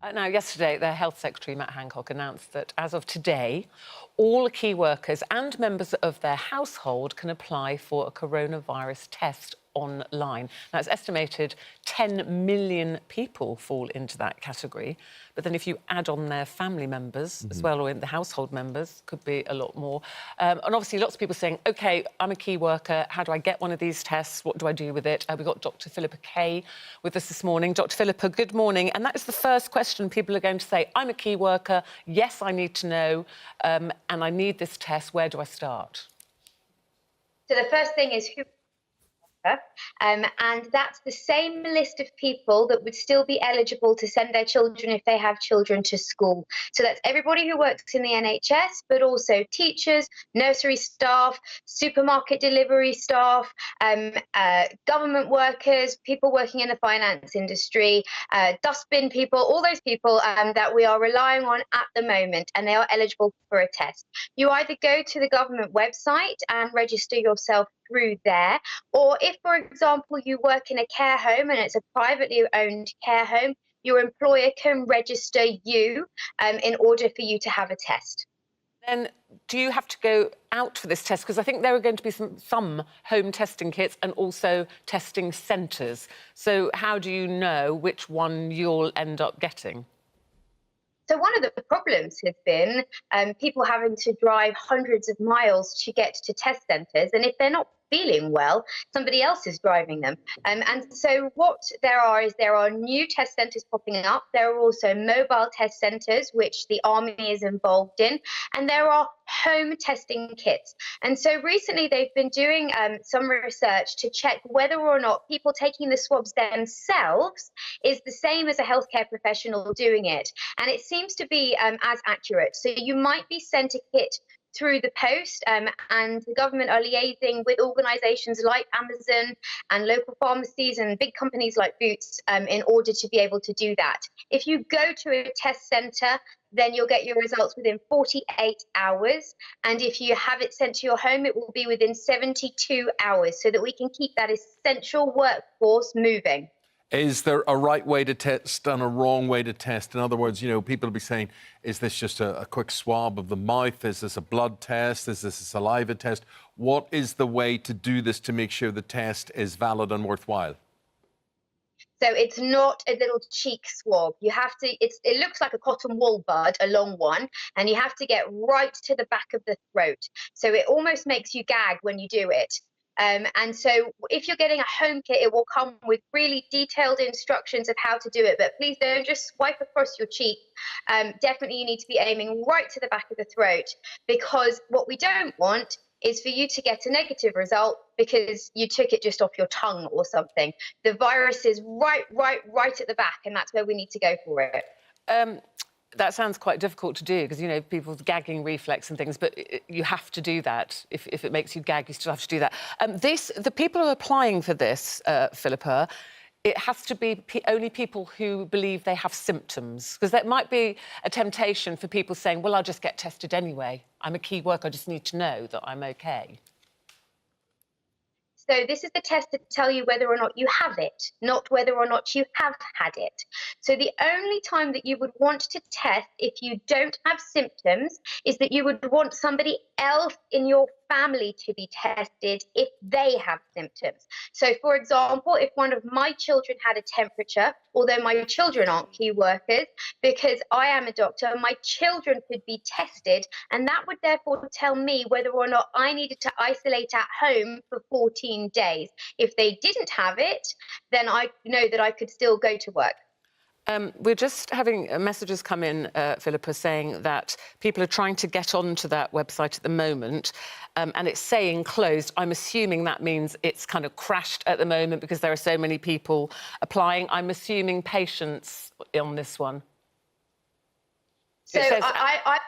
Now, yesterday, the Health Secretary, Matt Hancock, announced that as of today, all key workers and members of their household can apply for a coronavirus test online. Now, it's estimated 10 million people fall into that category. But then if you add on their family members as well, or in the household members, could be a lot more. And obviously, lots of people saying, OK, I'm a key worker. How do I get one of these tests? What do I do with it? We've got Dr Philippa Kaye with us this morning. Dr Philippa, good morning. And that is the first question people are going to say. I'm a key worker. Yes, I need to know. And I need this test. Where do I start? So the first thing is who... and that's the same list of people that would still be eligible to send their children if they have children to school. So that's everybody who works in the NHS, but also teachers, nursery staff, supermarket delivery staff, government workers, people working in the finance industry, dustbin people, all those people that we are relying on at the moment, and they are eligible for a test. You either go to the government website and register yourself through there, or if, for example, you work in a care home and it's a privately owned care home, your employer can register you in order for you to have a test. Then do you have to go out for this test? Because I think there are going to be some home testing kits and also testing centres. So how do you know which one you'll end up getting? So one of the problems has been people having to drive hundreds of miles to get to test centres, and if they're not feeling well, somebody else is driving them. And so what there are new test centres popping up. There are also mobile test centres, which the Army is involved in, and there are home testing kits. And so recently they've been doing some research to check whether or not people taking the swabs themselves is the same as a healthcare professional doing it. And it seems to be as accurate. So you might be sent a kit through the post, and the government are liaising with organisations like Amazon and local pharmacies and big companies like Boots in order to be able to do that. If you go to a test centre, then you'll get your results within 48 hours. And if you have it sent to your home, it will be within 72 hours so that we can keep that essential workforce moving. Is there a right way to test and a wrong way to test? In other words, you know, people will be saying, is this just a quick swab of the mouth? Is this a blood test? Is this a saliva test? What is the way to do this to make sure the test is valid and worthwhile? So it's not a little cheek swab. You have to, it looks like a cotton wool bud, a long one, and you have to get right to the back of the throat. So it almost makes you gag when you do it. And so if you're getting a home kit, it will come with really detailed instructions of how to do it. But please don't just swipe across your cheek. Definitely you need to be aiming right to the back of the throat, because what we don't want is for you to get a negative result because you took it just off your tongue or something. The virus is right at the back, and that's where we need to go for it. That sounds quite difficult to do because, you know, people's gagging reflex and things, but you have to do that. If it makes you gag, you still have to do that. The people who are applying for this, Philippa, it has to be only people who believe they have symptoms, because there might be a temptation for people saying, well, I'll just get tested anyway. I'm a key worker, I just need to know that I'm OK. So this is the test to tell you whether or not you have it, not whether or not you have had it. So the only time that you would want to test if you don't have symptoms is that you would want somebody else in your family to be tested if they have symptoms. So, for example, if one of my children had a temperature, although my children aren't key workers, because I am a doctor, my children could be tested, and that would therefore tell me whether or not I needed to isolate at home for 14 days. If they didn't have it, then I know that I could still go to work. We're just having messages come in, Philippa, saying that people are trying to get onto that website at the moment, and it's saying closed. I'm assuming that means it's kind of crashed at the moment because there are so many people applying. I'm assuming patience on this one. So I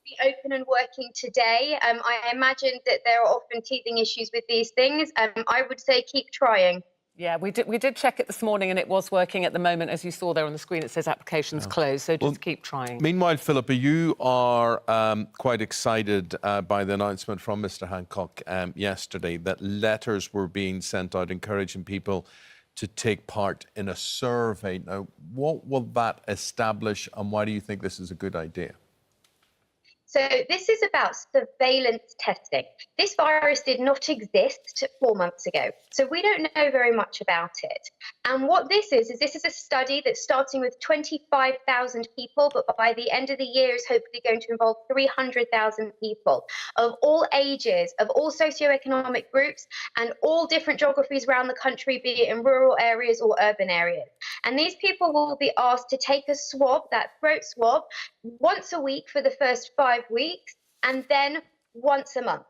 be open and working today. I imagine that there are often teething issues with these things. I would say keep trying. Yeah, we did check it this morning and it was working at the moment. As you saw there on the screen, it says applications closed, so just keep trying. Meanwhile, Philippa, you are quite excited by the announcement from Mr Hancock yesterday that letters were being sent out encouraging people to take part in a survey. Now, what will that establish, and why do you think this is a good idea? So this is about surveillance testing. This virus did not exist 4 months ago, so we don't know very much about it. And what this is a study that's starting with 25,000 people, but by the end of the year is hopefully going to involve 300,000 people of all ages, of all socioeconomic groups, and all different geographies around the country, be it in rural areas or urban areas. And these people will be asked to take a swab, that throat swab, once a week for the first 5 weeks, and then once a month.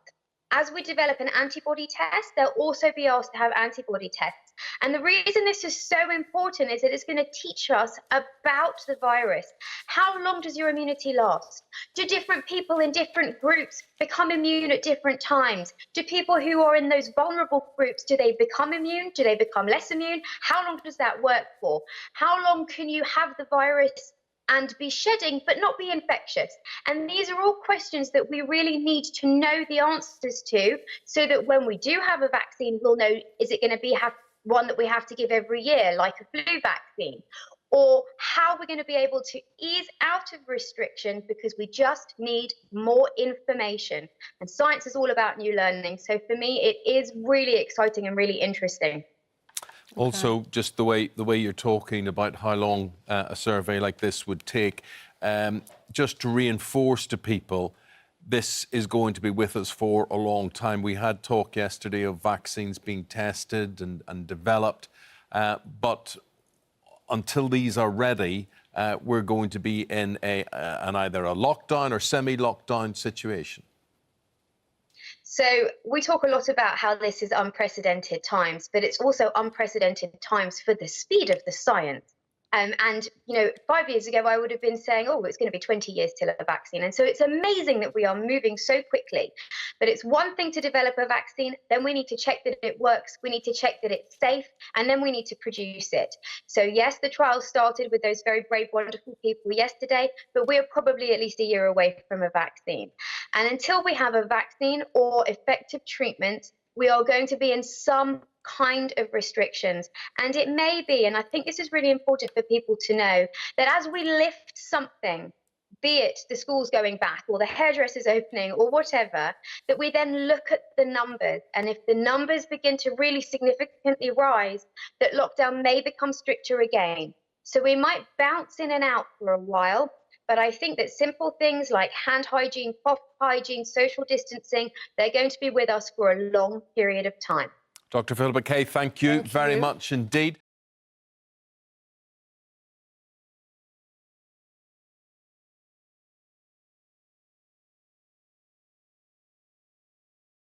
As we develop an antibody test, they'll also be asked to have antibody tests. And the reason this is so important is that it's going to teach us about the virus. How long does your immunity last? Do different people in different groups become immune at different times? Do people who are in those vulnerable groups, do they become immune? Do they become less immune? How long does that work for? How long can you have the virus and be shedding but not be infectious? And these are all questions that we really need to know the answers to, so that when we do have a vaccine, we'll know, is it going to be one that we have to give every year, like a flu vaccine? Or how we're going to be able to ease out of restriction, because we just need more information. And science is all about new learning. So for me, it is really exciting and really interesting. Also, just the way you're talking about how long a survey like this would take, just to reinforce to people, this is going to be with us for a long time. We had talk yesterday of vaccines being tested and developed, but until these are ready, we're going to be in either a lockdown or semi-lockdown situation. So we talk a lot about how this is unprecedented times, but it's also unprecedented times for the speed of the science. And, you know, 5 years ago, I would have been saying, oh, it's going to be 20 years till a vaccine. And so it's amazing that we are moving so quickly. But it's one thing to develop a vaccine, then we need to check that it works, we need to check that it's safe, and then we need to produce it. So yes, the trial started with those very brave, wonderful people yesterday, but we're probably at least a year away from a vaccine. And until we have a vaccine or effective treatment, we are going to be in some kind of restrictions. And it may be, and I think this is really important for people to know, that as we lift something, be it the schools going back or the hairdressers opening or whatever, that we then look at the numbers. And if the numbers begin to really significantly rise, that lockdown may become stricter again. So we might bounce in and out for a while, but I think that simple things like hand hygiene, cough hygiene, social distancing, they're going to be with us for a long period of time. Dr. Philippa Kaye, thank you very much indeed.